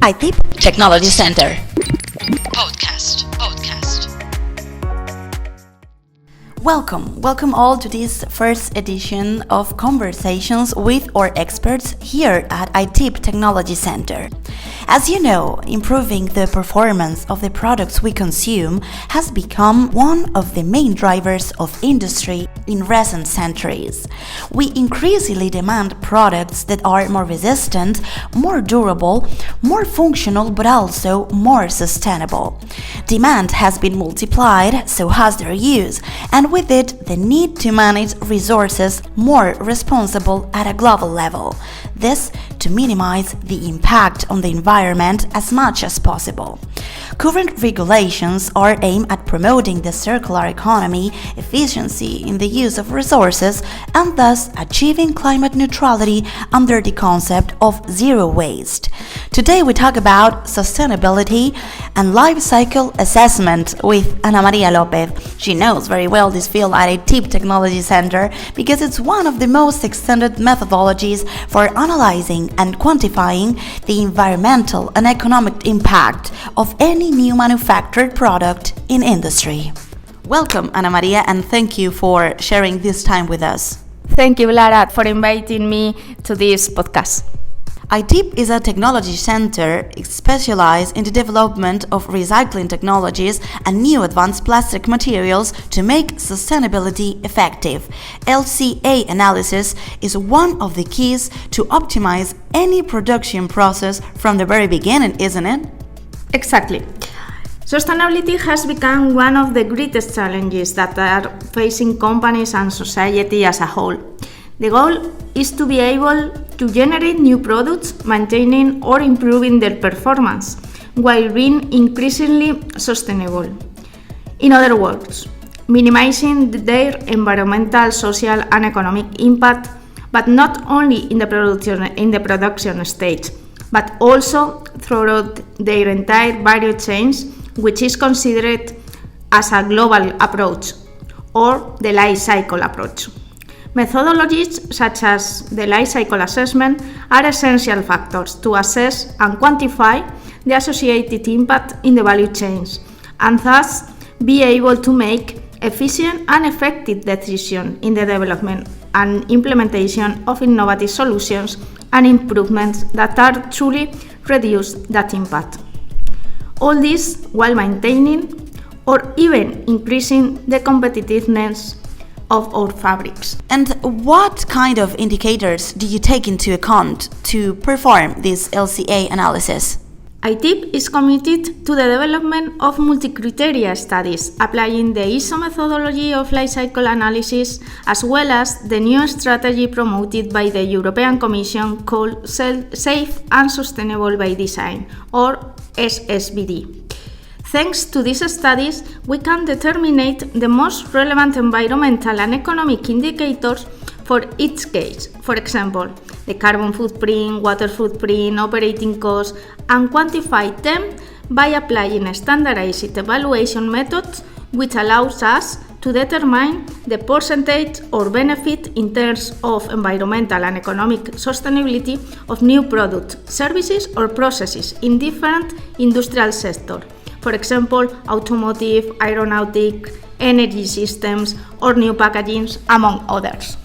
Aitiip Technology Center. Podcast. Welcome all to this first edition of Conversations with our experts here at Aitiip Technology Center. As you know, improving the performance of the products we consume has become one of the main drivers of industry in recent centuries. We increasingly demand products that are more resistant, more durable, more functional, but also more sustainable. Demand has been multiplied, so has their use, and with it, the need to manage resources more responsible at a global level. This to minimize the impact on the environment as much as possible. Current regulations are aimed at promoting the circular economy, efficiency in the use of resources, and thus achieving climate neutrality under the concept of zero waste. Today we talk about sustainability and life cycle assessment with Ana María López. She knows very well this field at Aitiip Technology Center because it's one of the most extended methodologies for analyzing and quantifying the environmental and economic impact of any new manufactured product in industry. Welcome, Ana María, and thank you for sharing this time with us. Thank you, Lara, for inviting me to this podcast. Aitiip is a technology center specialized in the development of recycling technologies and new advanced plastic materials to make sustainability effective. LCA analysis is one of the keys to optimize any production process from the very beginning, isn't it? Exactly. Sustainability has become one of the greatest challenges that are facing companies and society as a whole. The goal is to be able to generate new products, maintaining or improving their performance, while being increasingly sustainable. In other words, minimizing their environmental, social, and economic impact, but not only in the production stage, but also throughout their entire value chains, which is considered as a global approach, or the life cycle approach. Methodologies such as the life cycle assessment are essential factors to assess and quantify the associated impact in the value chains, and thus be able to make efficient and effective decisions in the development and implementation of innovative solutions and improvements that are truly reduce that impact. All this while maintaining or even increasing the competitiveness of our fabrics. And what kind of indicators do you take into account to perform this LCA analysis? Aitiip is committed to the development of multi-criteria studies, applying the ISO methodology of life cycle analysis, as well as the new strategy promoted by the European Commission called Safe and Sustainable by Design, or SSBD. Thanks to these studies, we can determine the most relevant environmental and economic indicators for each case. For example, the carbon footprint, water footprint, operating costs, and quantify them by applying standardized evaluation methods, which allows us to determine the percentage or benefit in terms of environmental and economic sustainability of new products, services, or processes in different industrial sectors. For example, automotive, aeronautic, energy systems, or new packaging, among others.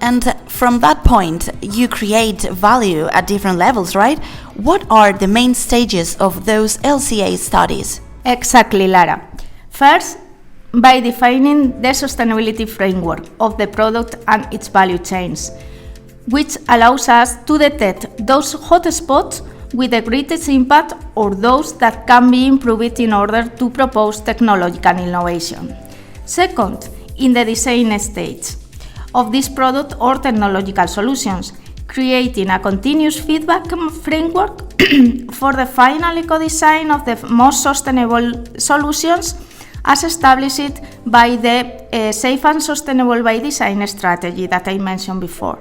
And from that point, you create value at different levels, right? What are the main stages of those LCA studies? Exactly, Lara. First, by defining the sustainability framework of the product and its value chains, which allows us to detect those hotspots with the greatest impact or those that can be improved in order to propose technological innovation. Second, in the design stage of this product or technological solutions, creating a continuous feedback framework for the final eco-design of the most sustainable solutions as established by the Safe and Sustainable by Design strategy that I mentioned before.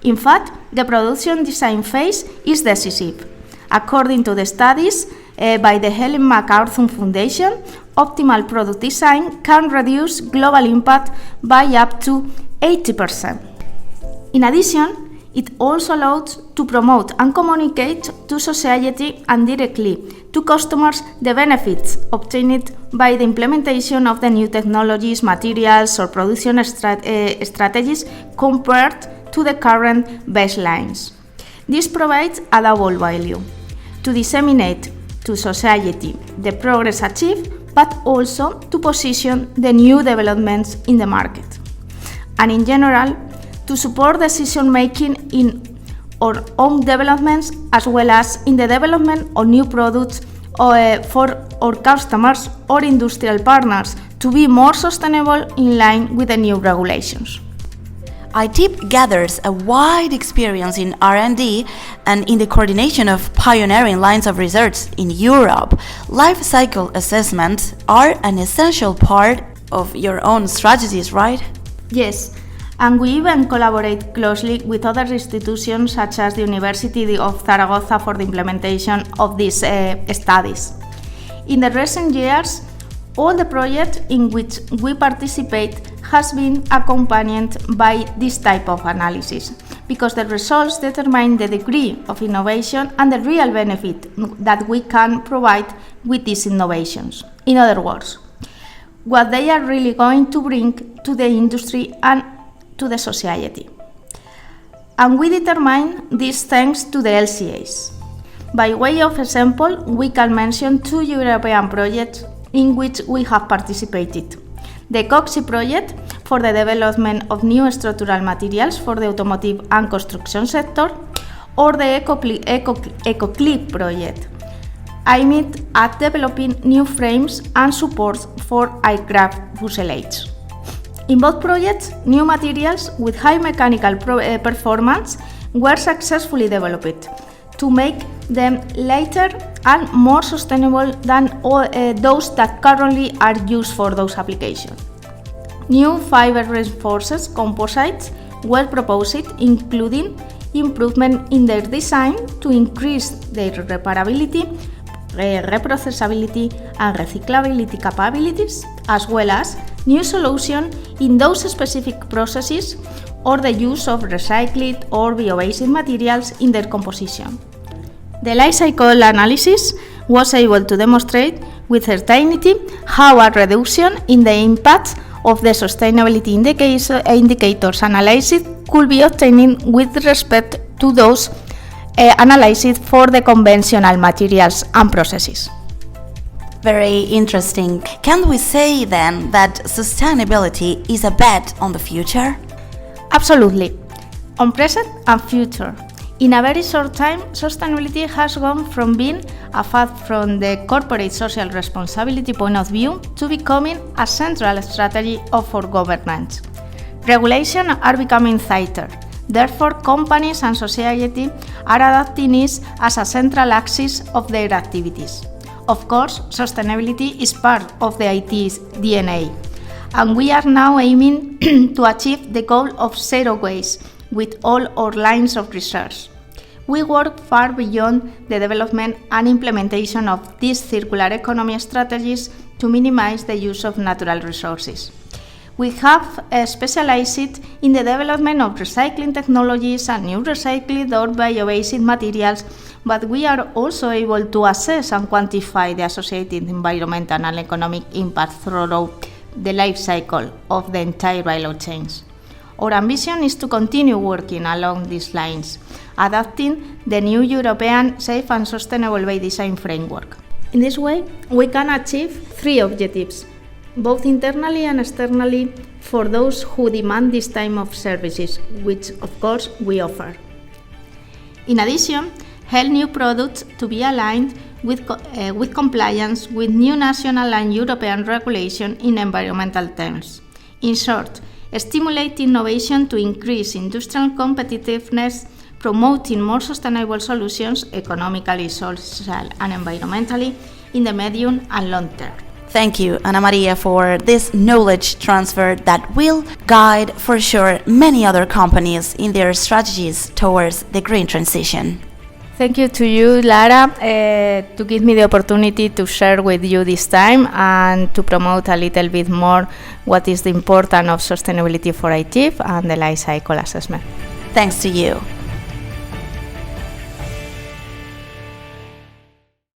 In fact, the production design phase is decisive. According to the studies by the Ellen MacArthur Foundation, optimal product design can reduce global impact by up to 80%. In addition, It also allows to promote and communicate to society and directly to customers the benefits obtained by the implementation of the new technologies, materials, or production strategies compared to the current baselines. This provides a double value: to disseminate to society the progress achieved, but also to position the new developments in the market. And in general, to support decision-making in our own developments as well as in the development of new products for our customers or industrial partners to be more sustainable in line with the new regulations. Aitiip gathers a wide experience in R&D and in the coordination of pioneering lines of research in Europe. Life cycle assessments are an essential part of your own strategies, right? Yes, and we even collaborate closely with other institutions such as the University of Zaragoza for the implementation of these studies. In the recent years, all the projects in which we participate has been accompanied by this type of analysis, because the results determine the degree of innovation and the real benefit that we can provide with these innovations. In other words, what they are really going to bring to the industry and to the society. And we determine this thanks to the LCAs. By way of example, we can mention 2 European projects in which we have participated. The COXI project for the development of new structural materials for the automotive and construction sector, or the EcoClip project, aimed at developing new frames and supports for aircraft fuselage. In both projects, new materials with high mechanical performance were successfully developed to make them lighter and more sustainable than those that currently are used for those applications. New fiber-reinforced composites were proposed, including improvement in their design to increase their reparability, reprocessability and recyclability capabilities, as well as new solutions in those specific processes or the use of recycled or bio-based materials in their composition. The life cycle analysis was able to demonstrate with certainty how a reduction in the impact of the sustainability indicators analyzed could be obtained with respect to those analyzed for the conventional materials and processes. Very interesting. Can we say then that sustainability is a bet on the future? Absolutely. On present and future. In a very short time, sustainability has gone from being a fad from the corporate social responsibility point of view to becoming a central strategy of our governance. Regulations are becoming tighter. Therefore, companies and society are adopting it as a central axis of their activities. Of course, sustainability is part of the IT's DNA, and we are now aiming to achieve the goal of zero waste with all our lines of research. We work far beyond the development and implementation of these circular economy strategies to minimize the use of natural resources. We have specialized in the development of recycling technologies and new recycled or bio-based materials, but we are also able to assess and quantify the associated environmental and economic impact throughout the life cycle of the entire value chains. Our ambition is to continue working along these lines, adapting the new European Safe and Sustainable by Design framework. In this way, we can achieve 3 objectives, both internally and externally, for those who demand this type of services, which of course we offer. In addition, help new products to be aligned with compliance with new national and European regulation in environmental terms. In short, stimulate innovation to increase industrial competitiveness, promoting more sustainable solutions economically, social and environmentally in the medium and long term. Thank you, Ana María, for this knowledge transfer that will guide for sure many other companies in their strategies towards the green transition. Thank you to you, Lara, to give me the opportunity to share with you this time and to promote a little bit more what is the importance of sustainability for Aitiip and the life cycle assessment. Thanks to you.